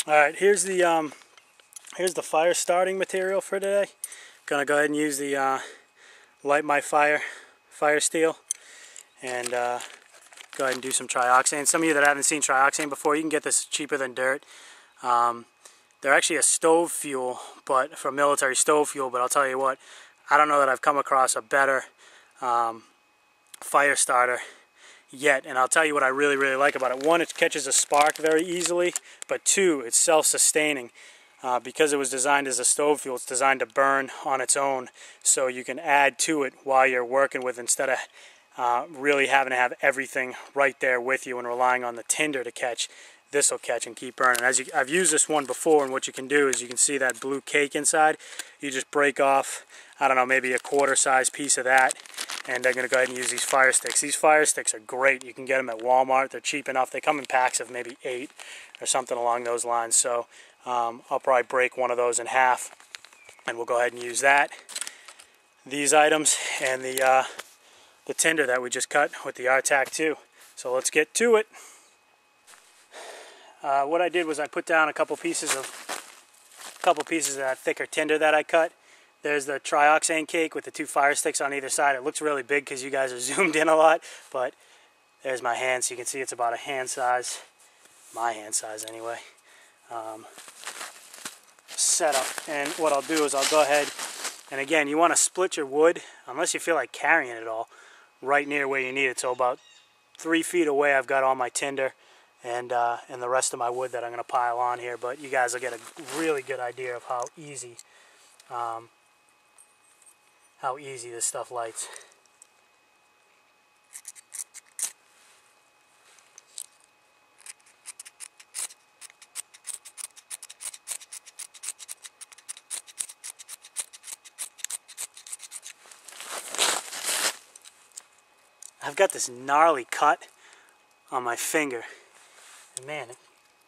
All right, here's the fire starting material for today. Gonna go ahead and use the light my fire steel, and go ahead and do some trioxane. Some of you that haven't seen trioxane before, you can get this cheaper than dirt. They're actually a stove fuel, but for military stove fuel. But I'll tell you what, I don't know that I've come across a better fire starter yet. And I'll tell you what I really like about it. One, it catches a spark very easily, but two, it's self-sustaining. Because it was designed as a stove fuel, it's designed to burn on its own, so you can add to it while you're working with, instead of really having to have everything right there with you and relying on the tinder to catch. This will catch and keep burning. I've used this one before, and what you can do is you can see that blue cake inside. You just break off, I don't know, maybe a quarter-size piece of that, and I'm going to go ahead and use these fire sticks. These fire sticks are great. You can get them at Walmart. They're cheap enough. They come in packs of maybe 8 or something along those lines. So I'll probably break one of those in half, and we'll go ahead and use that. These items and the tinder that we just cut with the Rtak 2. So let's get to it. What I did was I put down a couple pieces of that thicker tinder that I cut. There's the trioxane cake with the 2 fire sticks on either side. It looks really big because you guys are zoomed in a lot, but there's my hand, so you can see it's about a hand size, my hand size anyway, setup. And what I'll do is I'll go ahead, and again, you want to split your wood, unless you feel like carrying it all, right near where you need it. So about 3 feet away I've got all my tinder and the rest of my wood that I'm going to pile on here. But you guys will get a really good idea of how easy this stuff lights. I've got this gnarly cut on my finger, and man,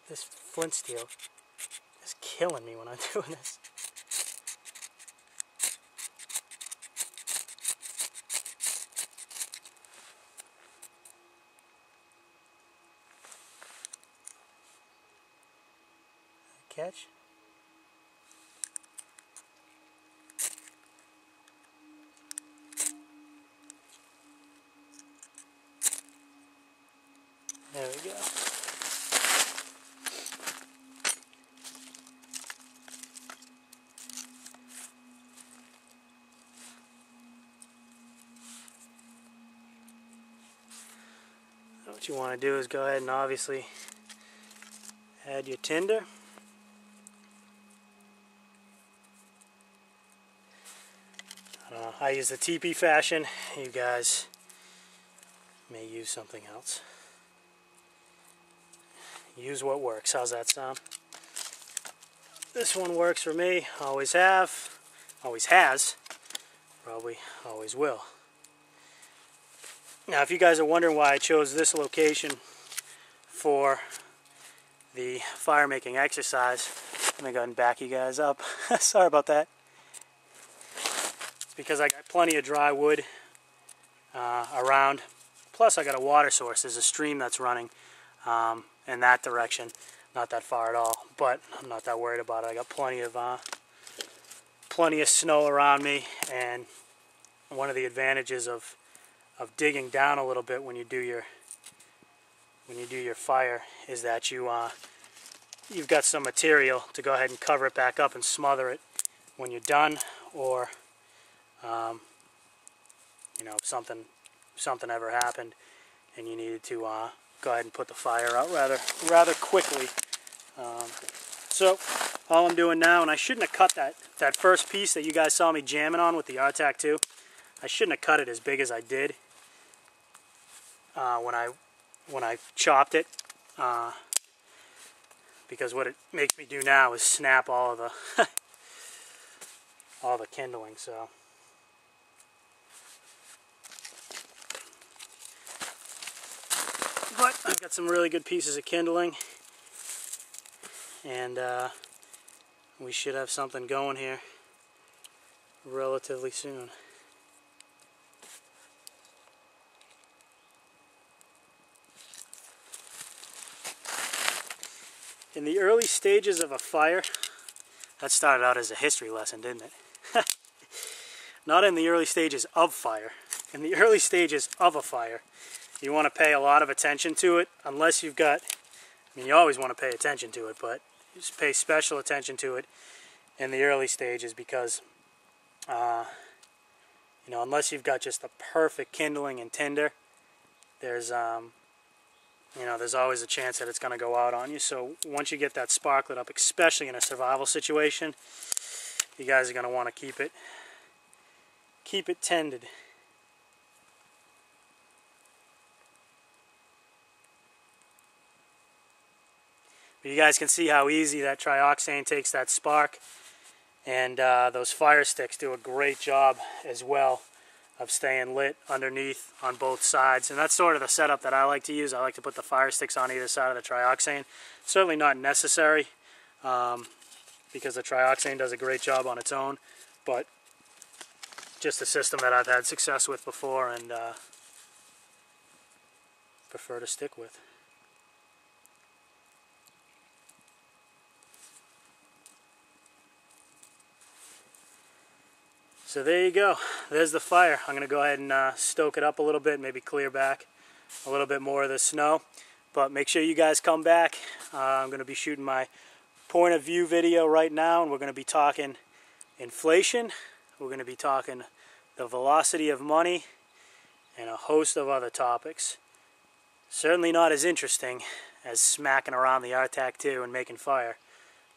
this flint steel is killing me when I'm doing this. Catch? There we go. What you want to do is go ahead and obviously add your tinder. I use the teepee fashion. You guys may use something else. Use what works. How's that sound? This one works for me. Always have. Always has. Probably always will. Now, if you guys are wondering why I chose this location for the fire making exercise, let me go ahead and back you guys up. Sorry about that. It's because I got plenty of dry wood around. Plus I got a water source. There's a stream that's running in that direction. Not that far at all, but I'm not that worried about it. I got plenty of snow around me, and one of the advantages of digging down a little bit when you do your fire is that you've got some material to go ahead and cover it back up and smother it when you're done, or you know, if something ever happened and you needed to go ahead and put the fire out rather quickly. So all I'm doing now, and I shouldn't have cut that first piece that you guys saw me jamming on with the Rtak 2. I shouldn't have cut it as big as I did when I chopped it, because what it makes me do now is snap all of the all the kindling. So but I've got some really good pieces of kindling, and we should have something going here relatively soon. In the early stages of a fire, that started out as a history lesson, didn't it? Not in the early stages of fire. In the early stages of a fire, you want to pay a lot of attention to it, unless you've got, I mean, you always want to pay attention to it, but just pay special attention to it in the early stages because, you know, unless you've got just the perfect kindling and tinder, there's, you know, there's always a chance that it's going to go out on you. So once you get that spark lit up, especially in a survival situation, you guys are going to want to keep it tended. But you guys can see how easy that trioxane takes that spark, and those fire sticks do a great job as well of staying lit underneath on both sides. And that's sort of the setup that I like to use. I like to put the fire sticks on either side of the trioxane. Certainly not necessary because the trioxane does a great job on its own, but just a system that I've had success with before and prefer to stick with. So there you go. There's the fire. I'm going to go ahead and stoke it up a little bit, maybe clear back a little bit more of the snow. But make sure you guys come back. I'm going to be shooting my point of view video right now, and we're going to be talking inflation. We're going to be talking the velocity of money and a host of other topics. Certainly not as interesting as smacking around the Rtak 2 and making fire,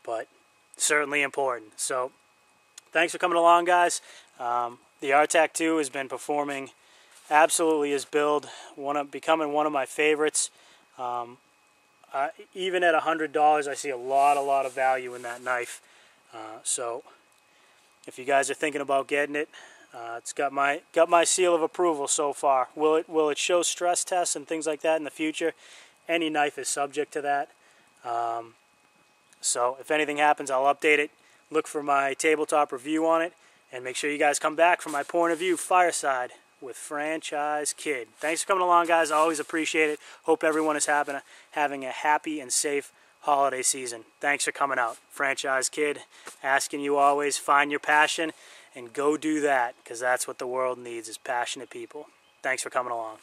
but certainly important. So thanks for coming along, guys. The Rtak 2 has been performing absolutely as billed, becoming one of my favorites. Even at $100, I see a lot of value in that knife. So if you guys are thinking about getting it, it's got my seal of approval so far. Will it show stress tests and things like that in the future? Any knife is subject to that. So if anything happens, I'll update it. Look for my tabletop review on it, and make sure you guys come back for my point of view fireside with Franchise Kid. Thanks for coming along, guys. I always appreciate it. Hope everyone is having a happy and safe holiday season. Thanks for coming out. Franchise Kid, asking you always, find your passion and go do that, because that's what the world needs, is passionate people. Thanks for coming along.